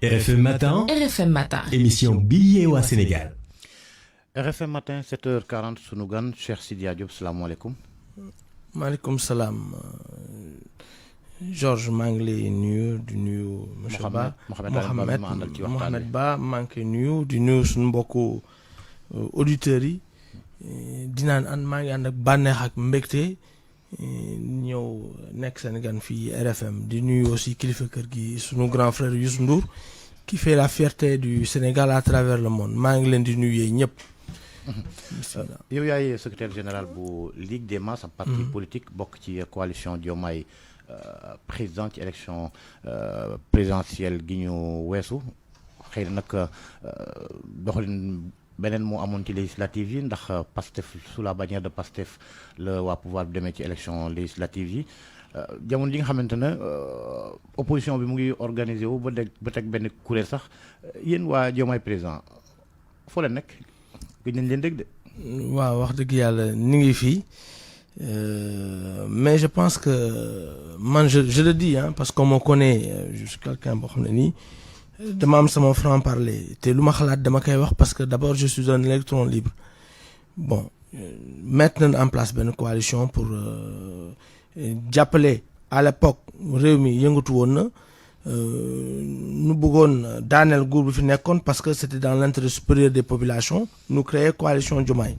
RFM Matin, RFM Matin. émission Billet au Sénégal. RFM Matin 7h40 sunu gan Cheikh Sidia Diop salaamaaleykum. maaleykum salaam Georges maa ngi lay nuyu di nuyu monsieur Ba Mohamed Ba maa ngi koy nuyu di nuyu suñu mbokku auditeurs yi di naan maa ngi ànd ak bànneex ak mbégte ñëw nekk seen gan fii RFM di nuyu aussi kilifa kër gi sunu grand frère Youssou Ndour qui fait la fierté du Sénégal à travers le monde maa ngi leen di nuyu ñëpp. yow yaay secrétaire général bu Ligue des Masses, un parti politique bokk ci coalition Diomaye président ci élection présidentielle gi ñu weesu xëy na nag doxalin beneen moo amoon ci législative yi ndax Pastef sous la bannière de Pastef la waa pouvoir bi demee ci élection législative yi jamono ji nga xamante ne opposition bi mu ngi organisé wu ba teg benn kuréel sax yéen waa Diomaye président foo leen nekk gëj nañ leen dégg de. waaw wax dëgg yàlla ni ngi fii mais je pense que man je le dis parce qu'on me connaît je suis quelqu'un boo xam ne nii dama am sama franc parler te lu ma xalaat dama koy wax parce que d'abord je suis un électron libre bon mettre nañ en place benn coalition pour jàppale à l'époque réew mi yëngatu woon na nu bëggoon daaneel nguur bi fi nekkoon parce que c'était dans l'intérêt supérieur des populations nu créer coalition Diomaye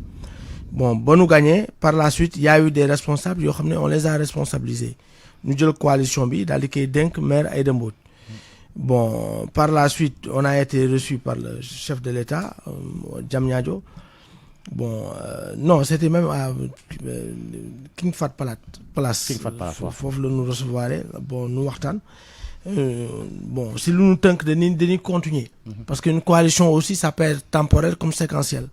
bon ba nu gagné par la suite y a eu des responsables yoo xam ne on les a responsabilisés ñu jël coalition bi daal di koy dénk maire Aïda Mbodj bon par la suite on a été reçu par le chef de l'État Diamniadio bon non c'était même à King Fahd Palace foofu la ñu recevoir bon nu waxtaan bon si lu ñu tënk dañuy continuer parce qu'une coalition aussi ça peut être temporaire comme séquentiel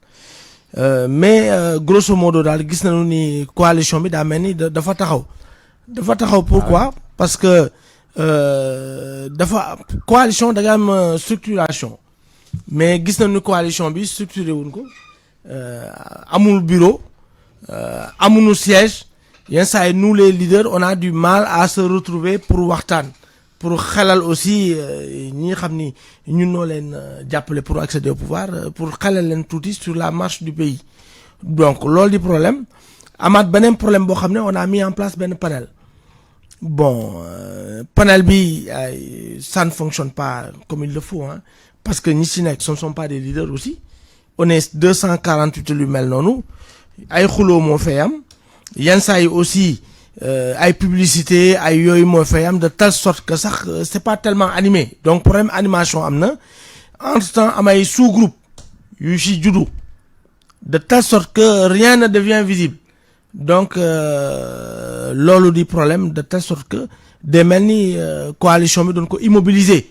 mais grosso modo daal gis nañu ni coalition bi daa mel ni dafa taxaw pourquoi parce que dafa coalition da nga am structuration mais gis nañu coalition bi structuré wuñ ko amul bureau amuñu siège yenn saa yi nous les leaders on a du mal à se retrouver pour waxtaan pour xelal aussi ñi xam ni ñun noo leen jàppale pour accéder au pouvoir pour xelal leen tuuti sur la marche du pays donc loolu di problème amaat beneen problème boo xam ne on a mis en place benn panel bon panel bi ça ne fonctionne pas comme il le faut parce que ñi ci nekk ce ne sont pas des leaders aussi on est 248 lu mel noonu ay xuloo moo fay am yenn saa yi aussi ay publicité ay yooyu moo fay am de telle sorte que sax c'est pas tellement animé donc problème animation am na entre temps am ay sous-groupe yu ci juddu de telle sorte que rien ne devient visible donc loolu di problème de telle sorte que day mel ni coalition bi doon ko immobiliser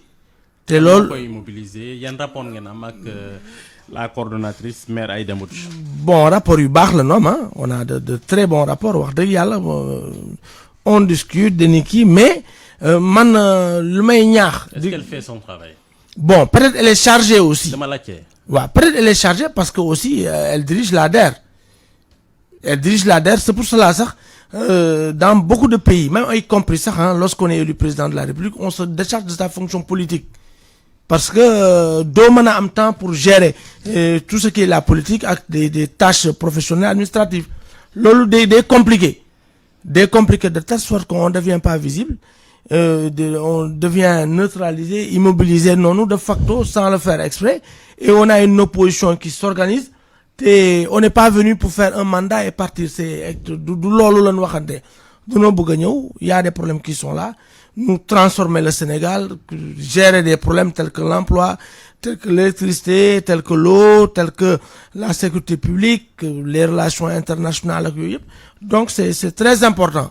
te loolu koy immobiliser yan rapport ngeen am ak la coordonnatrice maire Aïda Mbodj. bon rapport yu baax la noonu on a de très bons rapports wax dëgg yàlla on discute dañuy kii mais man lu may ñaax. est-ce qu'elle fait son travail. bon peut-être elle est chargée aussi. dama laajte. waaw peut-être elle est chargée parce que aussi elle dirige l'ADER. C'est pour cela sax dans beaucoup de pays même y compris sax lorsqu'on est élu président de la République on se décharge de sa fonction politique. parce que doo mën a am temps pour gérer tout ce qui est la politique ak des tâches professionnelles administratives loolu day compliqué de telle sorte qu'on ne devient pas visible on devient neutralisé immobilisé noonu de facto sans le faire exprès et on a une opposition qui s'organise te on n'est pas venu pour faire un mandat et partir c'est du loolu lañ waxante dunoo bëgg a ñëw y a des problèmes qui sont là nous transformer le Sénégal, gérer des problèmes tels que l'emploi, tels que l'électricité, tels que l'eau, tels que la sécurité publique, les relations internationales. Donc c'est très important.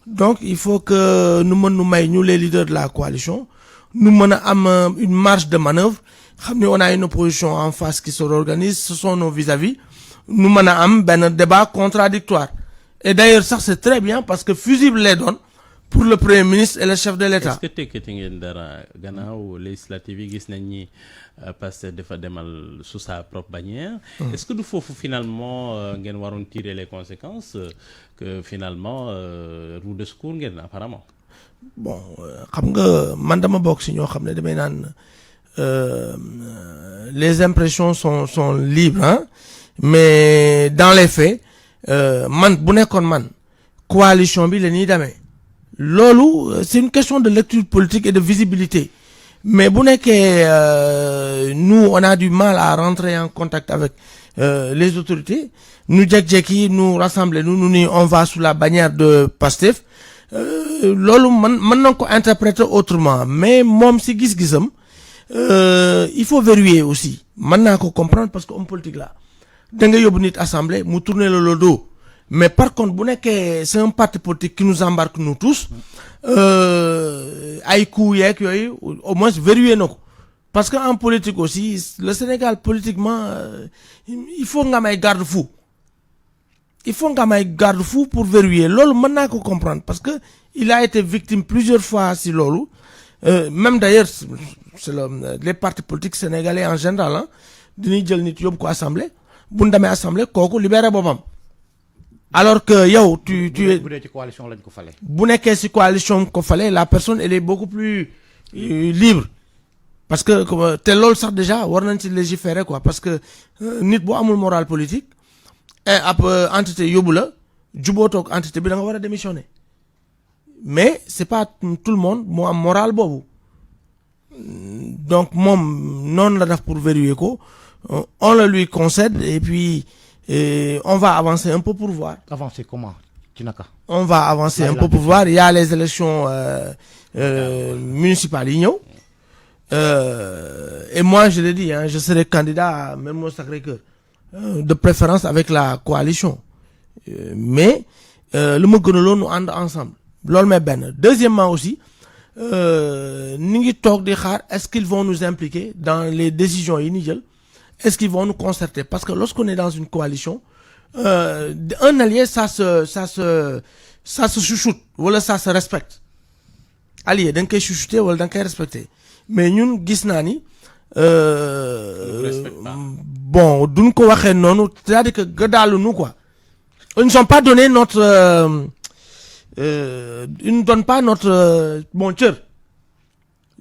Donc il faut que nous les leaders de la coalition, nous menons une marge de manœuvre. On a une opposition en face qui se réorganise, ce sont nos vis-à-vis. Nous menons un débat contradictoire. Et d'ailleurs ça c'est très bien parce que fusible les donne pour le premier ministre et le chef de l'État. est-ce que tekkati ngeen dara gannaaw législative yi gis nañ ni Pastef dafa demal sous sa propre bannière. Est-ce que du foofu finalement ngeen waroon tirer les conséquences que finalement roue de secours ngeen apparemment. bon xam nga man dama bokk si ñoo xam ne damay naan les impressions sont libres hein mais dans les faits man bu nekkoon man coalition bi la ñuy demee loolu c'est une question de lecture politique et de visibilité mais bu nekkee nous on a du mal à rentrer en contact avec les autorités nous jekk-jekki nous rassembler nous ni on va sous la bannière de Pastef loolu mën na ko interpréter autrement mais moom si gis-gisam il faut verrouiller aussi mën naa ko comprendre parce que homme politique là da nga yóbbu nit assemblée mu tourner le dos mais par contre bu nekkee c'est un parti politique qui nous embarque nous tous ay coups yeeg yooyu au moins verrouiller na ko parce que en politique aussi le Sénégal politiquement il faut nga am ay garde-fou pour verrouiller loolu mën naa ko comprendre parce que il a été victime plusieurs fois si loolu même d'ailleurs c'est les partis politiques sénégalais en général ah dañuy jël nit yóbbu ko assemblée bu ñu demee assemblée kooku libéré boppam alors que yow tu es bu dee ci coalition lañ ko fale. bu nekkee ci coalition ko fale la personne elle est beaucoup plus libre parce que te loolu sax déjà war nañ ci légiférer quoi parce que nit boo amul moral politique ab entité yóbbu la jubootoog entité bi da nga war a démissionner mais c'est pas tout le monde moo am moral boobu donc moom noonu la def pour verrouiller ko on le lui concède et puis on va avancer un peu pour voir. Avancer comment ci naka. On va avancer un peu pour voir. Il y a les élections municipales yi ñëw et moi je l'ai dit hein, je serai candidat à Mermoz Sacré-Cœur de préférence avec la coalition mais lu ma gënaloon ñu ànd ensemble loolu may benn. Deuxièmement aussi ni ngi toog di xaar est-ce qu'ils vont nous impliquer dans les décisions yi ni jël. Est-ce qu'ils vont nous concerter? Parce que lorsqu'on est dans une coalition, un allié, ça se chouchoute, wala ça se respecte. Allié, da nga koy chouchouter wala da nga koy respecter. Mais ñun gis naa ni, bon, duñ ko waxee noonu, c'est-à-dire que gëdaalu nu quoi. Ils ne sont pas donné notre, ils ne donnent pas notre bon cër.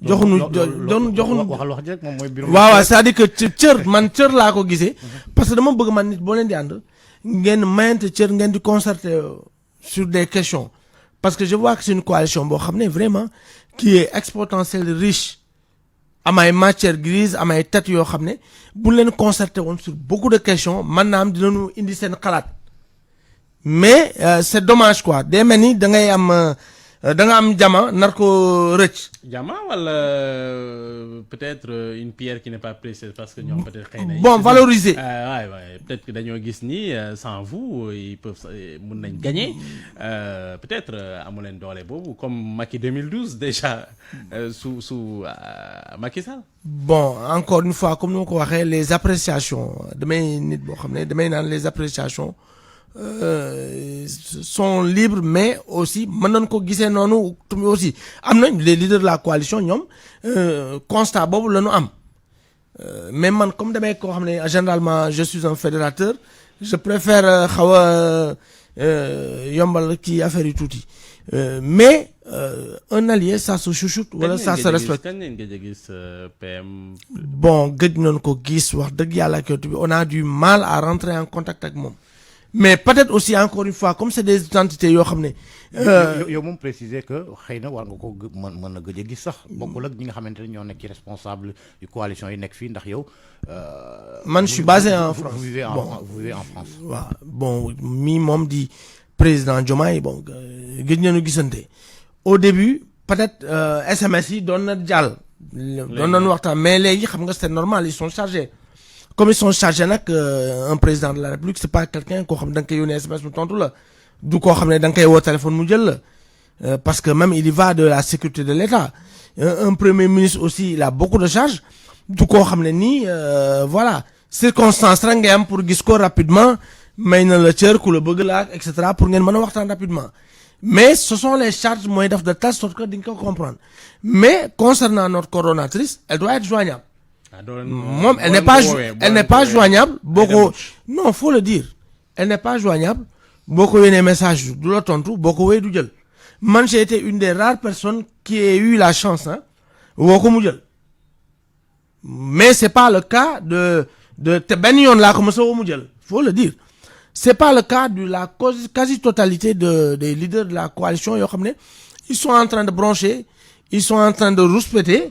joxuñu waxal wax rek moom mooy bureau. waaw c'est-à-dire que cër laa ko gisee parce que dama bëgg man nit boo leen di ànd ngeen mayante cër ngeen di concerter sur des questions parce que je vois que c'est une coalition boo xam ne vraiment qui est exponentielle riche am ay matières grises am ay têtes yoo xam ne bu leen concerter woon sur beaucoup de questions man naa am dinañu indi seen xalaat mais c'est dommage quoi day mel ni da ngay am. da nga am jama nar ko rëcc. jama wala peut-être une pierre qui n'est pas précieuse parce que ñoom peut-être xëy na. bon valoriser. ouais peut-être que dañoo gis ni sans vous ils peuvent mun nañ gagner peut-être amu leen doole boobu comme Macky 2012 déjà sous Macky Sall. bon encore une fois comme ni ma ko waxee les appréciations damay nit boo xam ne damay naan les appréciations. Sont libres mais aussi mën nañ ko gisee noonu tamit aussi am nañ les leaders de la coalition ñoom constat boobu la ñu am mais man comme damay koo xam ne généralement je suis un fédérateur je préfère xaw a yombal ci affaire yi tuuti mais un allié ça se chouchoute wala ça se respecte. kañ ngeen gëj a gis PM. bon gëj nañ ko gis wax dëgg yàlla ak yow on a du mal à rentrer en contact ak moom. mais peut-être aussi encore une fois comme c'est des entités yoo xam ne. yow moom préciser que xëy na war nga ko mën na gëj a gis sax. bokkul ak ñi nga xamante ne ñoo nekk ci responsable yu coalition yi nekk fii ndax yow. man je suis basé en France vous vivez en France. waaw bon mi moom di président Diomaye bon gëj nañu gisante au début peut-être SMS yi doon na jàll. doon nañu waxtaan mais léegi xam nga c'est normal ils sont chargés. Comme ils sont chargés nag un président de la République c'est pas quelqu'un koo xam ne da nga koy yónnee SMS mu tontu la du koo xam ne da nga koy woo téléphone mu jël la parce que même il y va de la sécurité de l'État un premier ministre aussi il a beaucoup de charges du koo xam ne nii voilà circonstance rek ngay am pour gis ko rapidement may na la cër ku la bëgg la et cetera pour ngeen mën a waxtaan rapidement mais ce sont les charges mooy def de telle sorte que di nga ko comprendre mais concernant notre coordonnatrice elle doit être joignable. moom elle n'est pas joignable boo ko non faut le dire elle n'est pas joignable boo ko yónnee message du la tontu boo ko wéy du jël man j'ai été une des rares personnes qui a eu la chance hein woo ko mu jël mais c'est pas le cas de te benn yoon laa ko mos a woo mu jël faut le dire c'est pas le cas de la quasi-totalité des leaders de la coalition yoo xam ne ils sont en train de broncher ils sont en train de rouspéter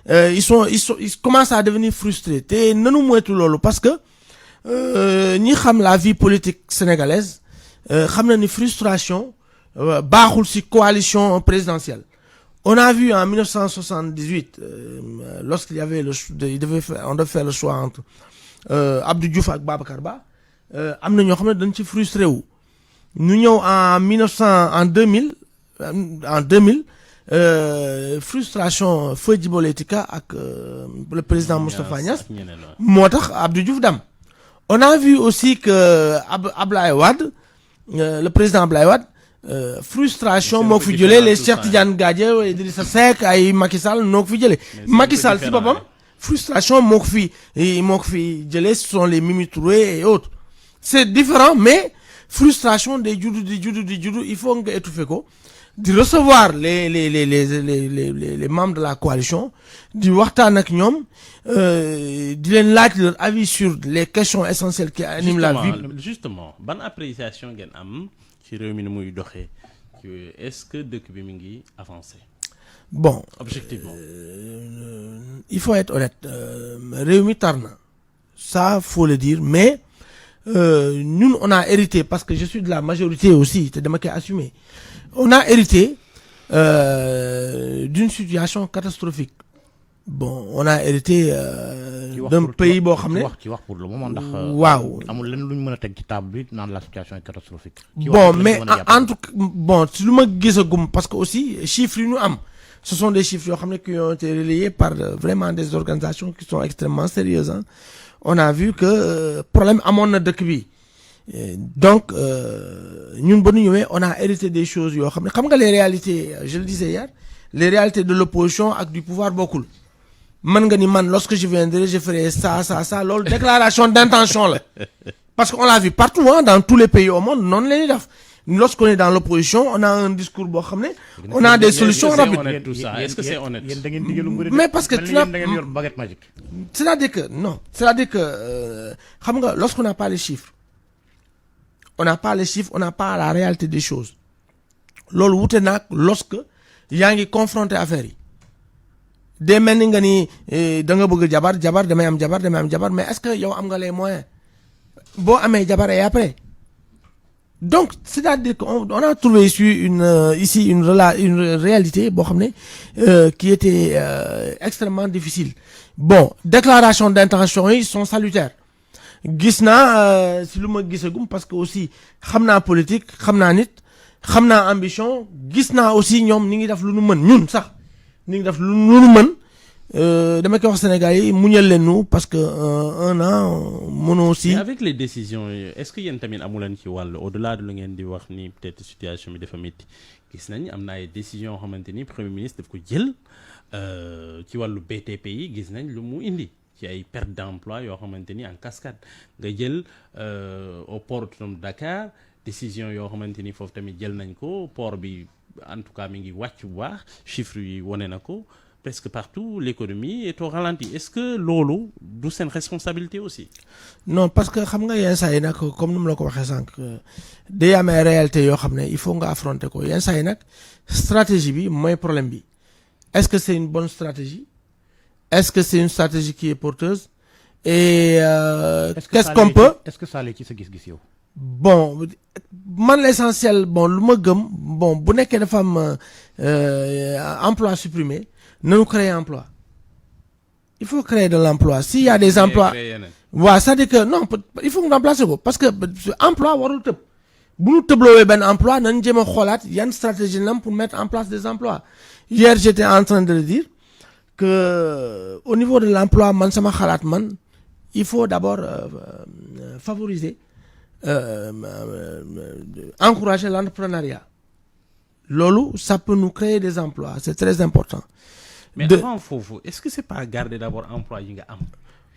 ils commencent à devenir frustrés te nanu moytu loolu parce que ñi xam la vie politique sénégalaise xam na ni frustration baaxul ci coalition présidentielle. On a vu en 1978 lorsqu'il y avait on devait faire le choix entre Abdou Diouf ak Babacar Ba am na ñoo xam ne dañ ci frustré wu ñu ñëw en 2000 frustration Feu Djibo Leyti-Ka ak le président Moustapha Niasse moo tax Abdou Diouf dam. On a vu aussi que Ablaye Wade le président Ablaye Wade frustration moo ko fi jëlee les Cheikh Tidiane Gadio Idrissa Seck ay Macky Sall noo ko fi jëlee Macky Sall ci boppam frustration moo ko fi jëlee ce sont les Mimi Touré et autres c'est différent mais frustration day juddu di juddu il faut nga étouffer ko di recevoir les membres de la coalition di waxtaan ak ñoom di leen laaj leur avis sur les questions essentielles qui animent la vie. Justement ban appréciation ngeen am ci réew mi ni muy doxee est-ce que dëkk bi mi ngi avancer. Bon objectivement il faut être honnête réew mi tar na ça faut le dire mais ñun on a hérité parce que je suis de la majorité aussi te dama koy assumer on a hérité d'une situation catastrophique. Bon on a hérité d'un pays boo xam ne ci wax pour le moment ndax waaw amul lenn lu ñu mën a teg ci table bi naan la situation est catastrophique. Bon mais en tout cas bon si lu ma gisagum parce que aussi chiffres yi ñu am ce sont des chiffres yoo xam ne qui ont été relayés par vraiment des organisations qui sont extrêmement sérieuses hein. On a vu que problème amoon na dëkk bi donc ñun ba ñu ñëwee on a hérité des choses yoo xam nga les réalités je le disais hier les réalités de l'opposition ak du pouvoir bokkul. Man nga ni man lorsque je viendrai je ferai ça loolu déclaration d'intention la parce que on l'a vu partout hein, dans tous les pays au monde noonu la ñuy def lorsqu'on est dans l'opposition on a un discours boo xam ne on a des solutions rapides. Tout ça est-ce que c'est honnête? Mais parce que tu n'as da ngeen yor baguette magique. c'est-à-dire que xam nga lorsqu'on n'a pas les chiffres on n'a pas la réalité des choses loolu wute naag lorsque yaa ngi confronter affaire yi day mel ni nga ni da nga bëgg jabar damay am jabar mais est-ce que yow am nga les moyens boo amee jabar et après donc c'est-à-dire qu'on a trouvé ici une réalité boo xam ne qui était extrêmement difficile. Bon déclaration d'intention yi sont salutaires gis naa si lu ma gisagum parce que aussi xam naa politique xam naa nit xam naa ambition gis naa aussi ñoom ni ngi def lu nu mën ñun sax ni ngi def lu nu mën dama koy wax Sénégal yi muñal leen nu parce que un an mënoo aussi. Mais avec les décisions est-ce que yéen tamit amu leen ci wàll au-delà de lu ngeen di wax ni peut-être situation bi dafa métti gis nañ am na ay décisions yoo xamante ni premier ministre daf ko jël ci wàllu BTP yi gis nañ lu mu indi ci ay perte d'emploi yoo xamante ni en cascade nga jël au port autonome de Dakar décision yoo xamante ni foofu tamit jël nañ ko port bi en tout cas mi ngi wàcc bu baax chiffres yi wane na ko. Presque partout l'économie est au ralenti est-ce que loolu du seen responsabilité aussi. Non parce que xam nga yenn saa yi nag comme ni mu la ko waxee sànq day am ay réalités yoo xam ne il faut nga affronter ko yenn saa yi nag stratégie bi mooy problème bi est-ce que c'est une bonne stratégie est-ce que c'est une stratégie qui est porteuse et qu'est-ce qu'on peut. Est-ce que ça lay ci sa gis-gis yow. Bon man l'essentiel bon lu ma gëm bon bu nekkee dafa am emploi supprimé. Nous créons emploi. Il faut créer de l'emploi. S'il y a des emplois, voilà, ça dit que non, il faut qu'on remplace quoi. Parce que emploi, warul teub. Bu ñu teublowé ben emploi, nañ jéma xolaat yan stratégie lam pour mettre en place des emplois. Hier, j'étais en train de le dire que au niveau de l'emploi, man sama xalaat man, il faut d'abord favoriser encourager l'entrepreneuriat. Lolo, ça peut nous créer des emplois, c'est très important. Mais avant foofu est-ce que c'est pas garder d'abord emploi yi nga am.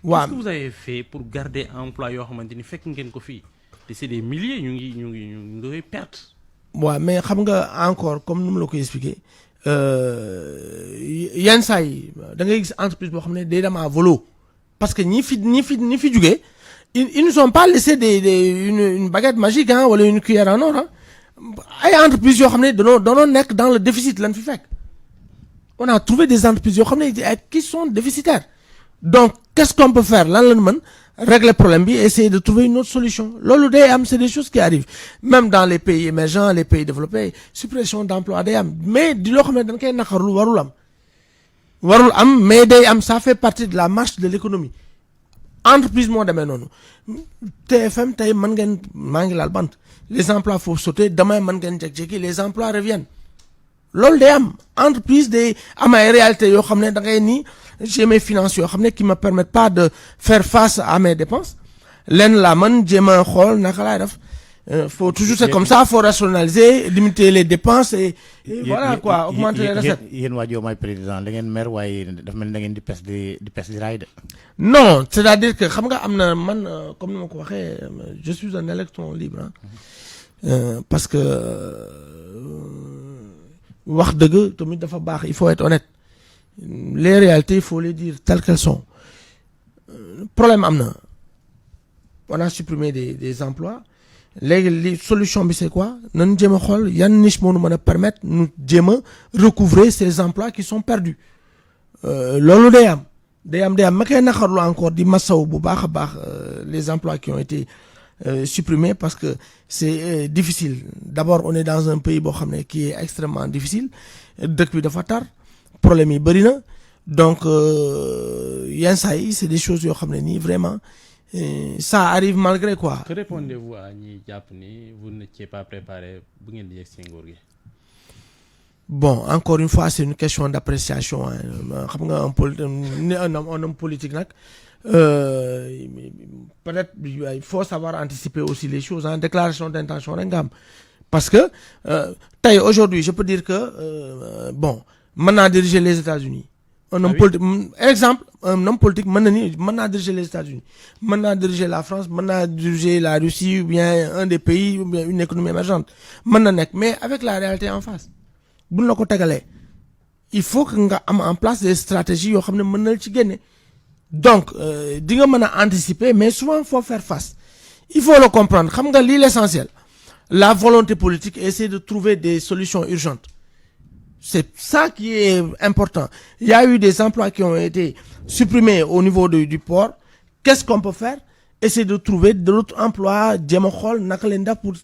waaw qu'est-ce que vous avez fait pour garder emploi yoo xamante ni fekk ngeen ko fii te c'est des milliers ñu ngi perte. waaw mais xam nga encore comme nu mu la koy expliquer yenn saa yi da ngay gis entreprise boo xam ne day dem à volo parce que ñi fi jugee ils nous ont pas laissé une baguette magique hein wala une cuillère en or hein ay entreprises yoo xam ne danoo nekk dans le déficit lan fi fekk on a trouvé des entreprises yoo xam ne qui sont déficitaires donc qu'est-ce qu'on peut faire lan lañ mën régler problème bi essayer de trouver une autre solution loolu day am c'est des choses qui arrivent même dans les pays émergents les pays développés suppression d'emploi day am mais di loo xam ne dañ koy naqarlu warul am mais day am ça fait partie de la marche de l'économie entreprise moo demee noonu TFM tey mën ngeen maa ngi laal bant les emplois faut sauter demain mën ngeen jékki-jékki les emplois reviennent loolu day am entreprise day am ay réalité yoo xam ne da ngay nii j'ai mes finances yoo xam ne qui me permettent pas de faire face à mes dépenses lenn laa mën jéem a xool naka laay def faut toujours c'est comme ça faut rationaliser limiter les dépenses et voilà quoi augmenter les recettes. yéen waa Diomaye président da ngeen mer waaye dafa mel ni da ngeen di pes di raay de. non c'est-à-dire que xam nga am na man comme ni ma ko waxee je suis un électron libre parce que wax dëgg tamit dafa baax il faut être honnête les réalités il faut les dire telles qu'elles sont problème am na on a supprimé des emplois léegi li solution bi c'est quoi nañu jéem a xool yan niche moo nu mën a permettre nu jéem a recouvrer ces emplois qui sont perdus loolu day am ma koy naqarlu encore di masaw bu baax a baax les emplois qui ont été supprimés parce que c'est difficile d'abord on est dans un pays boo xam ne qui est extrêmement difficile dëkk bi dafa tar problème yi bëri na donc yenn saa yi c'est des choses yoo xam ne nii vraiment ça arrive malgré quoi. Que répondez-vous à ñi jàpp ni vous n'étiez pas préparé bu ngeen di yegg si nguur gi. Bon, encore une fois c'est une question d'appréciation xam nga un homme politique nag peut-être il faut savoir anticiper aussi les choses déclaration d'intention rek nga am parce que tey aujourd'hui je peux dire que bon mën naa diriger les États-Unis un homme politique exemple un homme politique mën naa diriger les États-Unis mën naa diriger la France mën naa diriger la Russie ou bien un des pays ou bien une économie émergente mën na nekk mais avec la réalité en face buñ la ko tegalee il faut que nga am en place des stratégies yoo xam ne mën na ci génne donc di nga mën a anticiper mais souvent il faut faire face il faut le comprendre xam nga lii l'essentiel la volonté politique et essayer de trouver des solutions urgentes c'est ça qui est important il y a eu des emplois qui ont été supprimés au niveau du port qu'est-ce qu'on peut faire essayer de trouver d'autres emplois jéem a xool naka leen def pour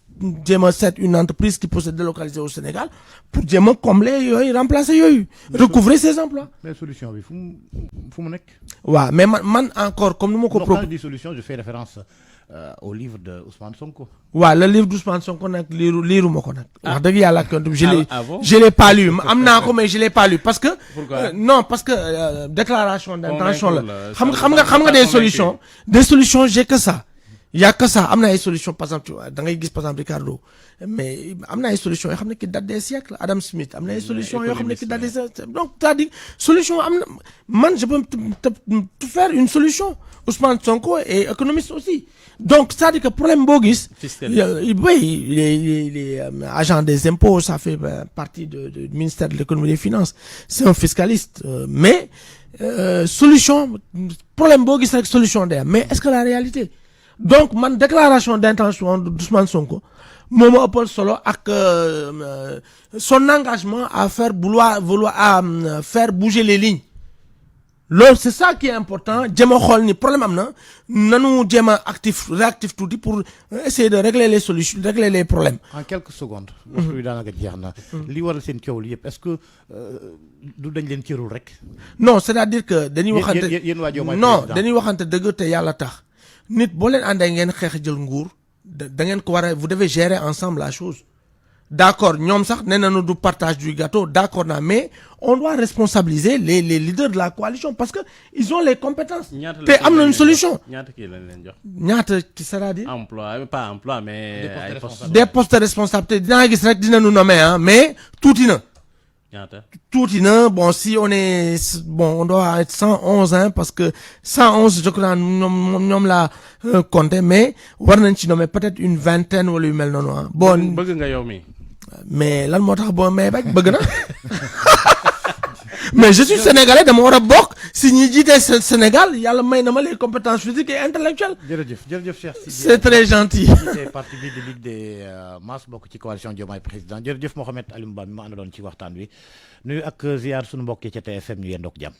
jéem a seet une entreprise qui peut se délocaliser au Sénégal pour jéem a combler yooyu remplacer yooyu recouvrer ces emplois. mais solution bi fu mu nekk. waaw mais man encore comme ni ma ko. quand je dis solution je fais référence au livre de Ousmane Sonko. waaw le livre d'Ousmane Sonko nag liiru ma ko nag. wax dëgg yàlla ak bon? je l'ai pas lu am naa ko mais je l'ai pas lu parce que. Pourquoi? Non parce que déclaration d'intention la. xam nga des solutions j'ai que ça. y a que ça am na ay solutions par exemple da ngay gis par exemple Ricardo mais am na ay solutions yoo xam ne qui datent des siècles Adam Smith am na ay solutions yoo xam ne qui datent des siècles donc c'est-à-dire solution am na man je peux te faire une solution Ousmane Sonko est économiste aussi donc c'est-à-dire que problème boo gis. Oui les agents des impôts ça fait partie du ministère de l'économie et des finances c'est un fiscaliste mais solution problème boo gis rek solution day am mais est-ce que la réalité. Donc man déclaration d'intention d'Ousmane Sonko moo ma ëppal solo ak son engagement à faire bouger les lignes loolu c'est ça qui est important jéem a xool ni problème am na nanu jéem a réactif tuuti pour essayer de régler les problèmes. En quelques secondes. waxtu bi daanaka jeex na. li waral seen coow li yëpp est-ce que du dañ leen cërul rek. Non c'est-à-dire que dañuy waxante yéen waa Diomaye non dañuy waxante dëgg te yàlla tax. nit boo leen àndee ngeen xeex jël nguur da ngeen ko war a vous devez gérer ensemble la chose d'accord ñoom sax nee nañu du partage du gâteau d'accord naa mais on doit responsabiliser les leaders de la coalition parce que ils ont les compétences. te am na une solution. ñaata kii lañ leen jox. ñaata c'est-à-dire. emploi mais. des postes de responsabilité dinaa gis rek dina nu nommer mais tuuti na. Tuuti na bon si on doit être 111 parce que 111 je crois ñoom la compter mais war nañ ci nommer peut-être une vingtaine wala yu mel noonu bon bëgg nga yow mi mais lan moo tax boo may bañ bëgg na mais je suis sénégalais dama war a bokk si ñi jiitee Sénégal yàlla may na ma les compétences physiques et intellectuelles. jërëjëf Cheikh Sidy. c'est très gentil. c'est parti bi di Ligue des Masses bokk ci coalition Diomaye président jërëjëf Mohamed Alioune Ba mi ma àndaloon ci waxtaan wi nuyu ak ziar sunu mbokk yi ca TFM ñu yendook jàmm.